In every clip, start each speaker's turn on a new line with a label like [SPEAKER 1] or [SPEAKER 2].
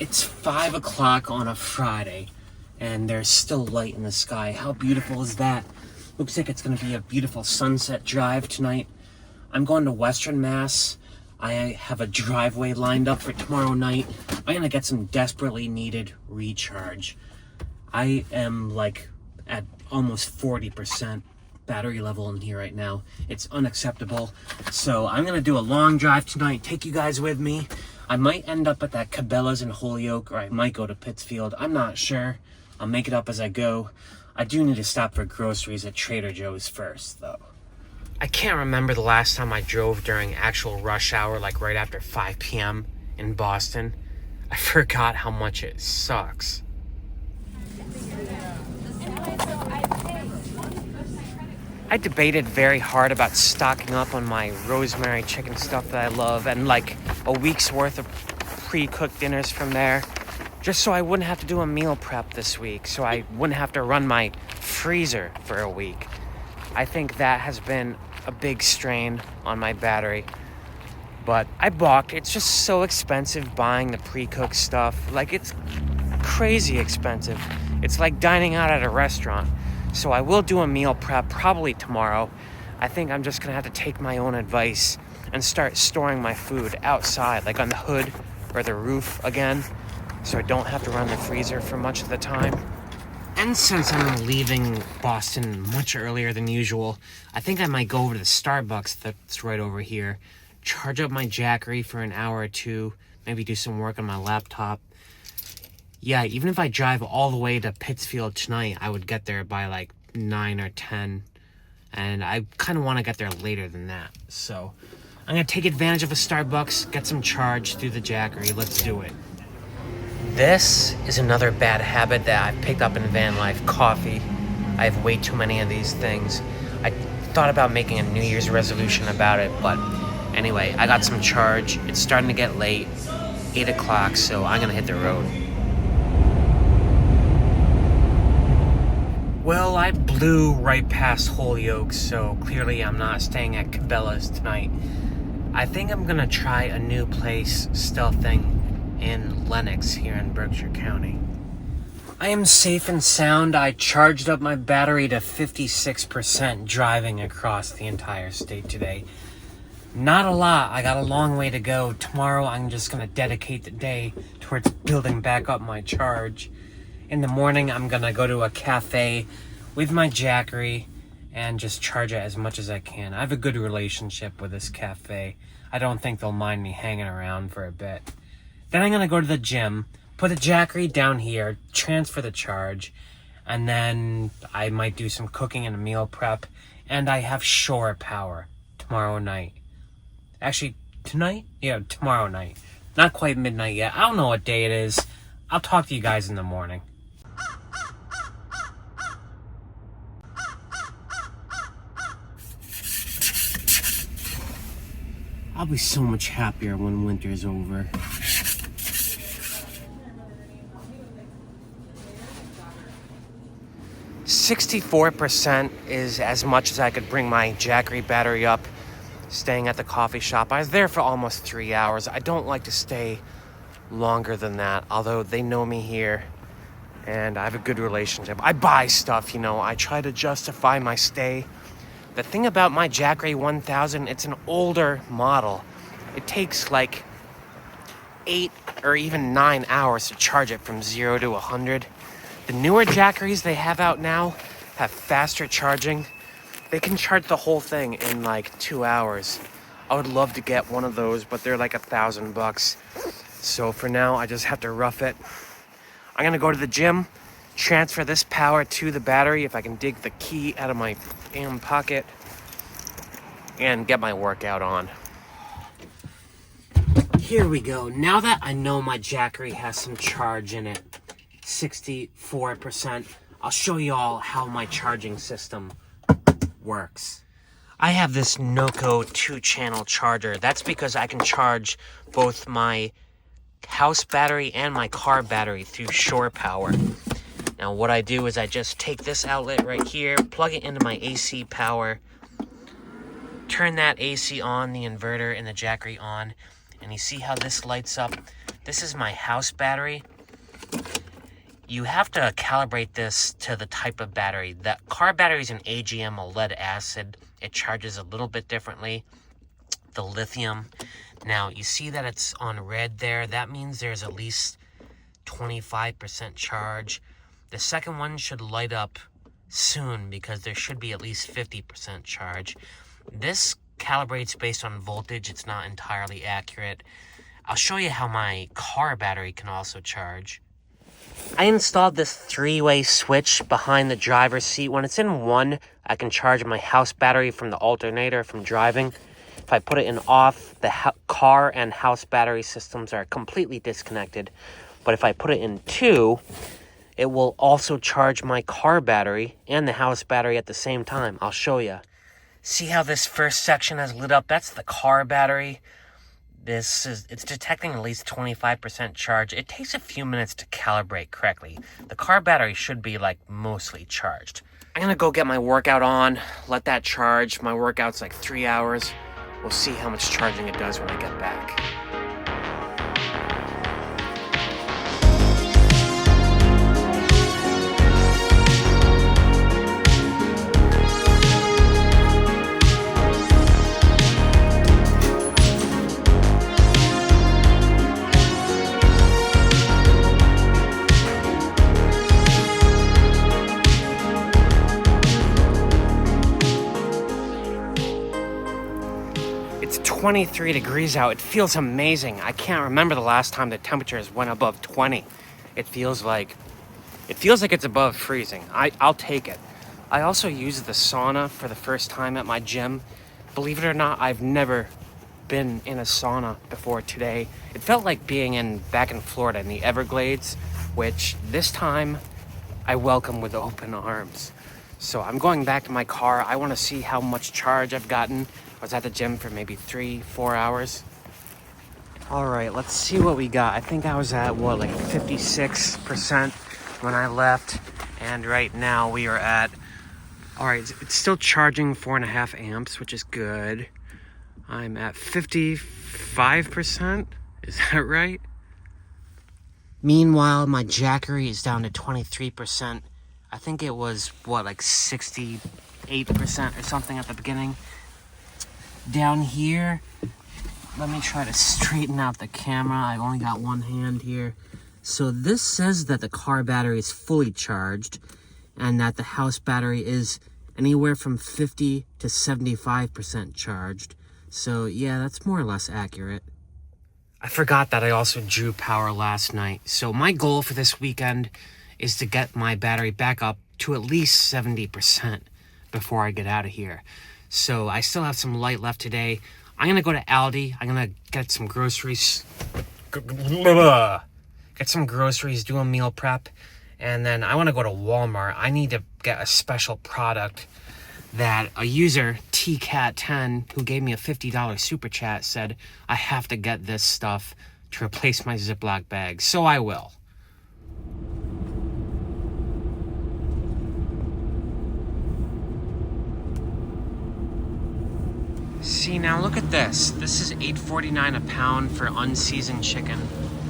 [SPEAKER 1] It's 5 o'clock on a Friday, and there's still light in the sky. How beautiful is that? Looks like it's going to be a beautiful sunset drive tonight. I'm going to Western Mass. I have a driveway lined up for tomorrow night. I'm going to get some desperately needed recharge. I am like at almost 40% battery level in here right now. It's unacceptable. So I'm going to do a long drive tonight, take you guys with me. I might end up at that Cabela's in Holyoke, or I might go to Pittsfield. I'm not sure. I'll make it up as I go. I do need to stop for groceries at Trader Joe's first, though. I can't remember the last time I drove during actual rush hour, like right after 5 p.m. in Boston. I forgot how much it sucks. I debated very hard about stocking up on my rosemary chicken stuff that I love and like a week's worth of pre-cooked dinners from there, just so I wouldn't have to do a meal prep this week, so I wouldn't have to run my freezer for a week. I think that has been a big strain on my battery, but I balked. It's just so expensive buying the pre-cooked stuff. Like, it's crazy expensive. It's like dining out at a restaurant. So I will do a meal prep probably tomorrow. I think I'm just gonna have to take my own advice and start storing my food outside, like on the hood or the roof again, so I don't have to run the freezer for much of the time. And since I'm leaving Boston much earlier than usual, I think I might go over to the Starbucks that's right over here, charge up my Jackery for an hour or two, maybe do some work on my laptop. Yeah, even if I drive all the way to Pittsfield tonight, I would get there by like 9 or 10. And I kind of want to get there later than that. So I'm going to take advantage of a Starbucks, get some charge through the Jackery. Let's do it. This is another bad habit that I've picked up in Vanlife, coffee. I have way too many of these things. I thought about making a New Year's resolution about it, but anyway, I got some charge. It's starting to get late, 8 o'clock, so I'm going to hit the road. Well, I blew right past Holyoke, so clearly I'm not staying at Cabela's tonight. I think I'm gonna try a new place stealthing in Veeniix here in Berkshire County. I am safe and sound. I charged up my battery to 56% driving across the entire state today. Not a lot. I got a long way to go. Tomorrow I'm just gonna dedicate the day towards building back up my charge. In the morning, I'm going to go to a cafe with my Jackery and just charge it as much as I can. I have a good relationship with this cafe. I don't think they'll mind me hanging around for a bit. Then I'm going to go to the gym, put the Jackery down here, transfer the charge, and then I might do some cooking and a meal prep, and I have shore power tomorrow night. Actually, tonight? Yeah, tomorrow night. Not quite midnight yet. I don't know what day it is. I'll talk to you guys in the morning. I'll be so much happier when winter's over. $64% is as much as I could bring my Jackery battery up staying at the coffee shop. I was there for almost 3 hours. I don't like to stay longer than that, although they know me here and I have a good relationship. I buy stuff, I try to justify my stay. The thing about my Jackery 1000, it's an older model. It takes like 8 or even 9 hours to charge it from 0 to 100. The newer Jackeries they have out now have faster charging. They can charge the whole thing in like 2 hours. I would love to get one of those, but they're like $1,000. So for now, I just have to rough it. I'm gonna go to the gym, transfer this power to the battery if I can dig the key out of my damn pocket, and get my workout on. Here we go. Now that I know my Jackery has some charge in it, 64%, I'll show you all how my charging system works. I have this Noco 2-channel charger. That's because I can charge both my house battery and my car battery through shore power. Now what I do is I just take this outlet right here, plug it into my AC power, turn that AC on, the inverter and the Jackery on, and you see how this lights up? This is my house battery. You have to calibrate this to the type of battery. The car battery is an AGM, a lead acid. It charges a little bit differently. The lithium. Now, you see that it's on red there. That means there's at least 25% charge. The second one should light up soon because there should be at least 50% charge. This calibrates based on voltage. It's not entirely accurate. I'll show you how my car battery can also charge. I installed this 3-way switch behind the driver's seat. When it's in one, I can charge my house battery from the alternator from driving. If I put it in off, the car and house battery systems are completely disconnected. But if I put it in 2, it will also charge my car battery and the house battery at the same time. I'll show you. See how this first section has lit up? That's the car battery. It's detecting at least 25% charge. It takes a few minutes to calibrate correctly. The car battery should be like mostly charged. I'm gonna go get my workout on, let that charge. My workout's like 3 hours. We'll see how much charging it does when I get back. It's 23 degrees out. It feels amazing. I can't remember the last time the temperatures went above 20. It feels like it's above freezing. I'll take it. I also used the sauna for the first time at my gym. Believe it or not, I've never been in a sauna before today. It felt like being back in Florida in the Everglades, which this time I welcome with open arms. So I'm going back to my car. I want to see how much charge I've gotten. I was at the gym for maybe 3-4 hours. All right, let's see what we got. I think I was at, like 56% when I left. And right now we are at, all right, it's still charging 4.5 amps, which is good. I'm at 55%. Is that right? Meanwhile, my Jackery is down to 23%. I think it was, like 68% or something at the beginning. Down here, let me try to straighten out the camera. I only got one hand here. So this says that the car battery is fully charged and that the house battery is anywhere from 50 to 75% charged. So yeah, that's more or less accurate. I forgot that I also drew power last night. So my goal for this weekend is to get my battery back up to at least 70% before I get out of here. So I still have some light left today. I'm going to go to Aldi. I'm going to get some groceries. Get some groceries, do a meal prep. And then I want to go to Walmart. I need to get a special product that a user, TCat10, who gave me a $50 super chat, said I have to get this stuff to replace my Ziploc bag. So I will. See, now look at this. This is $8.49 a pound for unseasoned chicken.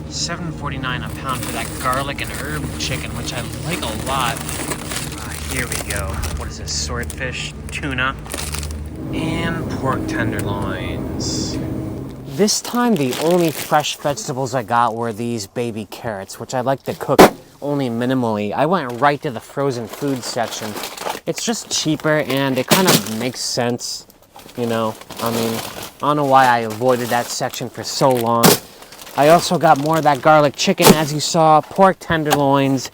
[SPEAKER 1] $7.49 a pound for that garlic and herb chicken, which I like a lot. Here we go. What is this? Swordfish, tuna, and pork tenderloins. This time, the only fresh vegetables I got were these baby carrots, which I like to cook only minimally. I went right to the frozen food section. It's just cheaper, and it kind of makes sense. You know, I mean, I don't know why I avoided that section for so long. I also got more of that garlic chicken, as you saw, pork tenderloins,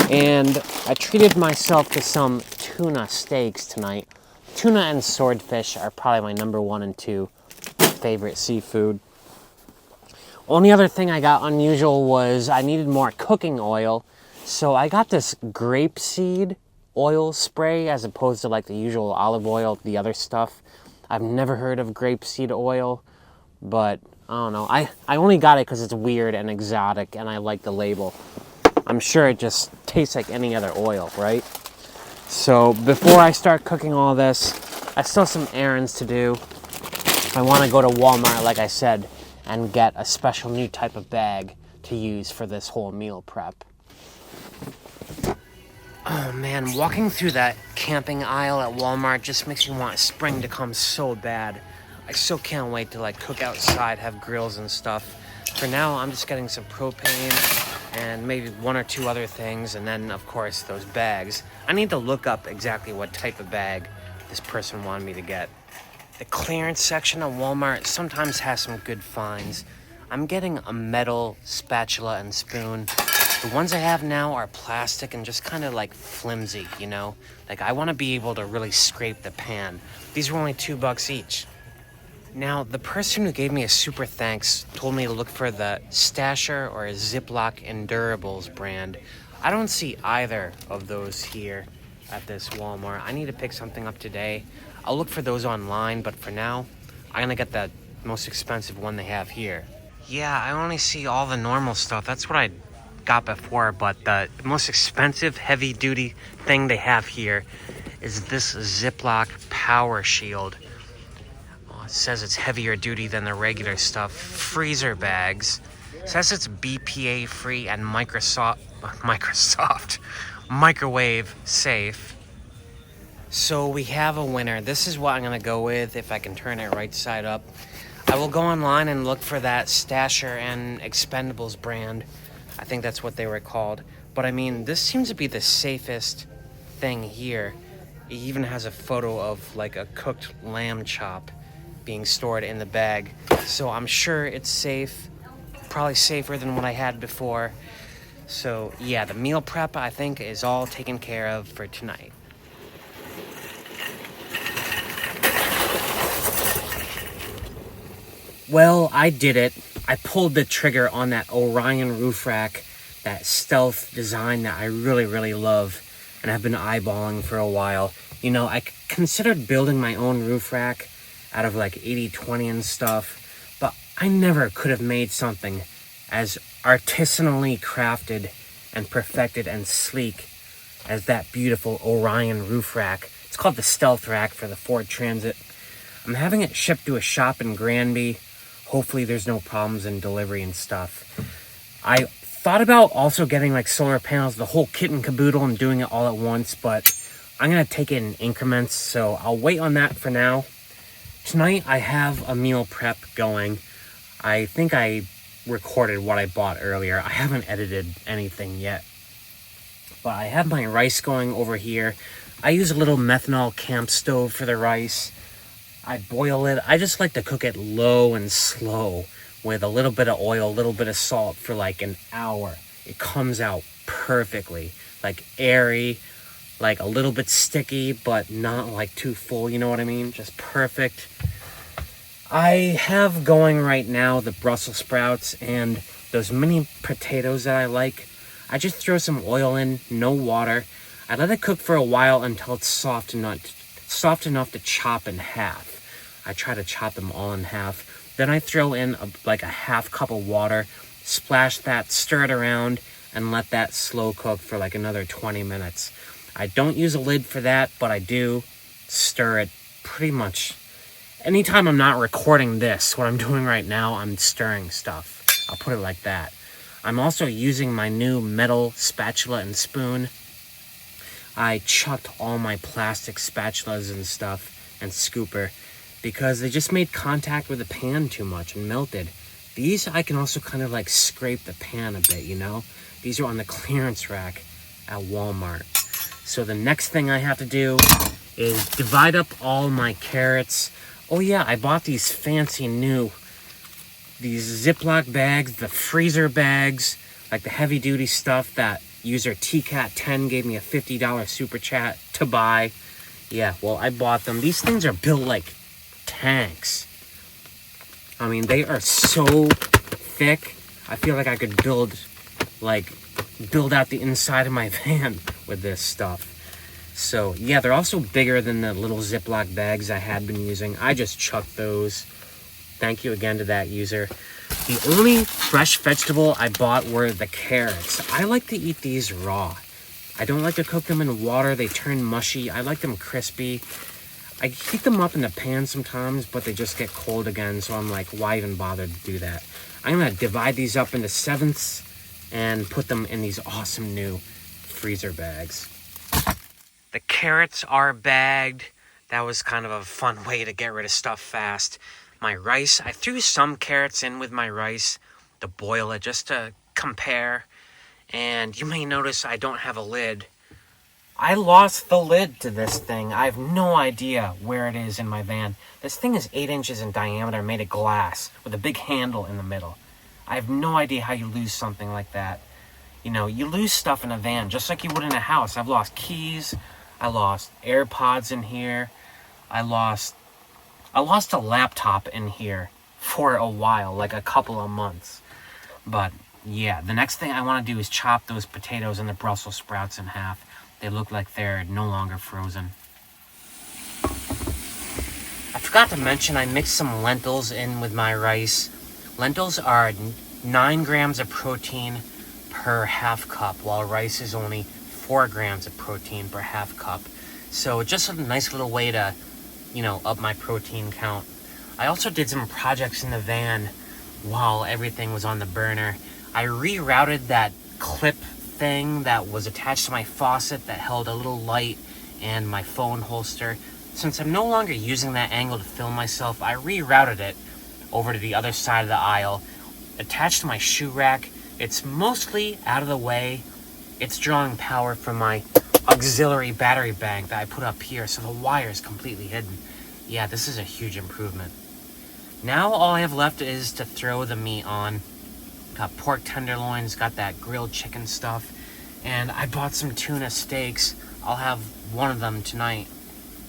[SPEAKER 1] and I treated myself to some tuna steaks tonight. Tuna and swordfish are probably my number 1 and 2 favorite seafood. Only other thing I got unusual was I needed more cooking oil, so I got this grapeseed oil spray as opposed to like the usual olive oil, the other stuff. I've never heard of grapeseed oil, but I don't know. I only got it because it's weird and exotic, and I like the label. I'm sure it just tastes like any other oil, right? So before I start cooking all this, I still have some errands to do. I want to go to Walmart, like I said, and get a special new type of bag. to use for this whole meal prep. Oh man, walking through that camping aisle at Walmart just makes me want spring to come so bad. I still can't wait to like cook outside, have grills and stuff. For now, I'm just getting some propane and maybe one or two other things, and then of course those bags. I need to look up exactly what type of bag this person wanted me to get. The clearance section of Walmart sometimes has some good finds. I'm getting a metal spatula and spoon. The ones I have now are plastic and just kind of like flimsy, you know? Like I want to be able to really scrape the pan. These were only $2 each. Now, the person who gave me a super thanks told me to look for the Stasher or Ziploc Endurables brand. I don't see either of those here at this Walmart. I need to pick something up today. I'll look for those online, but for now, I'm gonna get the most expensive one they have here. Yeah, I only see all the normal stuff. That's what I got before, but the most expensive heavy-duty thing they have here is this Ziploc Power Shield. It says it's heavier duty than the regular stuff. Freezer bags. It says it's BPA free and microwave safe. So we have a winner. This is what I'm gonna go with if I can turn it right side up. I will go online and look for that Stasher and Expendables brand. I think that's what they were called. But I mean, this seems to be the safest thing here. It even has a photo of like a cooked lamb chop being stored in the bag. So I'm sure it's safe, probably safer than what I had before. So yeah, the meal prep I think is all taken care of for tonight. Well, I did it. I pulled the trigger on that Orion roof rack, that stealth design that I really, really love and have been eyeballing for a while. You know, I considered building my own roof rack out of like 80/20 and stuff, but I never could have made something as artisanally crafted and perfected and sleek as that beautiful Orion roof rack. It's called the Stealth Rack for the Ford Transit. I'm having it shipped to a shop in Granby. Hopefully there's no problems in delivery and stuff. I thought about also getting like solar panels, the whole kit and caboodle, and doing it all at once, but I'm gonna take it in increments, so I'll wait on that for now. Tonight I have a meal prep going. I think I recorded what I bought earlier. I haven't edited anything yet. But I have my rice going over here. I use a little methanol camp stove for the rice. I boil it. I just like to cook it low and slow with a little bit of oil, a little bit of salt for like an hour. It comes out perfectly, like airy, like a little bit sticky, but not like too full, you know what I mean? Just perfect. I have going right now the Brussels sprouts and those mini potatoes that I like. I just throw some oil in, no water. I let it cook for a while until it's soft enough to chop in half. I try to chop them all in half. Then I throw in like a half cup of water, splash that, stir it around, and let that slow cook for like another 20 minutes. I don't use a lid for that, but I do stir it pretty much. Anytime I'm not recording this, what I'm doing right now, I'm stirring stuff. I'll put it like that. I'm also using my new metal spatula and spoon. I chucked all my plastic spatulas and stuff and scooper because they just made contact with the pan too much and melted. These I can also kind of like scrape the pan a bit, you know? These are on the clearance rack at Walmart. So the next thing I have to do is divide up all my carrots. Oh yeah, I bought these fancy new, these Ziploc bags, the freezer bags, like the heavy duty stuff that user TCAT10 gave me a $50 super chat to buy. Yeah, well, I bought them. These things are built like tanks. I mean, they are so thick. I feel like I could build out the inside of my van with this stuff. So yeah, they're also bigger than the little Ziploc bags I had been using. I just chucked those. Thank you again to that user. The only fresh vegetable I bought were the carrots. I like to eat these raw. I don't like to cook them in water. They turn mushy. I like them crispy. I heat them up in the pan sometimes, but they just get cold again, so I'm like, why even bother to do that? I'm gonna divide these up into 7ths and put them in these awesome new freezer bags. The carrots are bagged. That was kind of a fun way to get rid of stuff fast. My rice, I threw some carrots in with my rice to boil it just to compare. And you may notice I don't have a lid. I lost the lid to this thing. I have no idea where it is in my van. This thing is 8 inches in diameter, made of glass, with a big handle in the middle. I have no idea how you lose something like that. You know, you lose stuff in a van, just like you would in a house. I've lost keys. I lost AirPods in here. I lost a laptop in here for a while, like a couple of months. But, yeah, the next thing I want to do is chop those potatoes and the Brussels sprouts in half. They look like they're no longer frozen. I forgot to mention I mixed some lentils in with my rice. Lentils are 9 grams of protein per half cup, while rice is only 4 grams of protein per half cup. So just a nice little way to, you know, up my protein count. I also did some projects in the van while everything was on the burner. I rerouted that clip thing that was attached to my faucet that held a little light and my phone holster. Since I'm no longer using that angle to film myself, I rerouted it over to the other side of the aisle, attached to my shoe rack. It's mostly out of the way. It's drawing power from my auxiliary battery bank that I put up here, so the wire is completely hidden. Yeah, this is a huge improvement. Now all I have left is to throw the meat on. Got pork tenderloins, got that grilled chicken stuff, and I bought some tuna steaks. I'll have one of them tonight,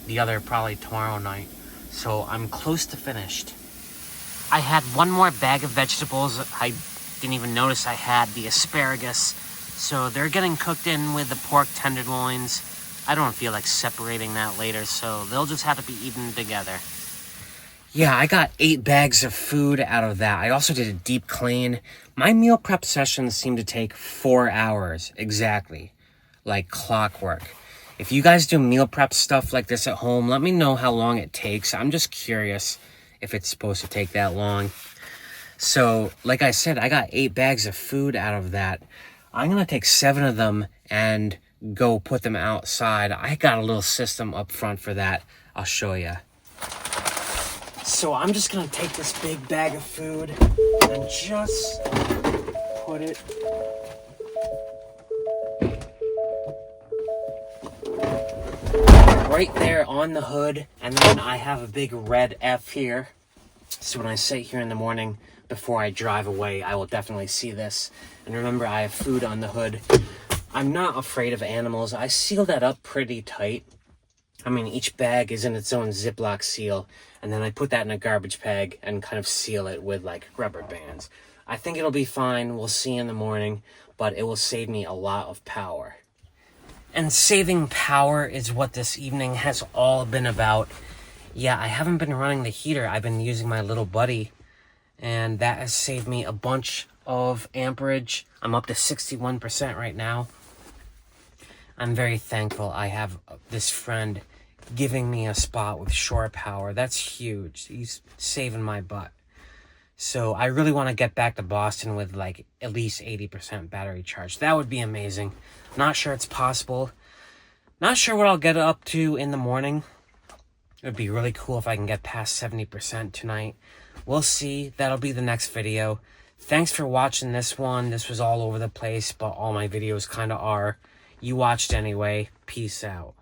[SPEAKER 1] the other probably tomorrow night. So I'm close to finished. I had one more bag of vegetables. I didn't even notice I had the asparagus. So they're getting cooked in with the pork tenderloins. I don't feel like separating that later, so they'll just have to be eaten together. Yeah, I got 8 bags of food out of that. I also did a deep clean. My meal prep sessions seem to take 4 hours, exactly, like clockwork. If you guys do meal prep stuff like this at home, let me know how long it takes. I'm just curious if it's supposed to take that long. So, like I said, I got 8 bags of food out of that. I'm going to take 7 of them and go put them outside. I got a little system up front for that. I'll show you. So I'm just going to take this big bag of food and just put it right there on the hood. And then I have a big red F here. So when I sit here in the morning before I drive away, I will definitely see this. And remember, I have food on the hood. I'm not afraid of animals. I seal that up pretty tight. I mean, each bag is in its own Ziploc seal, and then I put that in a garbage bag and kind of seal it with, like, rubber bands. I think it'll be fine. We'll see in the morning, but it will save me a lot of power. And saving power is what this evening has all been about. Yeah, I haven't been running the heater. I've been using my little buddy, and that has saved me a bunch of amperage. I'm up to 61% right now. I'm very thankful I have this friend giving me a spot with shore power. That's huge. He's saving my butt. So I really want to get back to Boston with like at least 80% battery charge. That would be amazing. Not sure it's possible. Not sure what I'll get up to in the morning. It would be really cool if I can get past 70% tonight. We'll see. That'll be the next video. Thanks for watching this one. This was all over the place, but all my videos kind of are. You watched anyway. Peace out.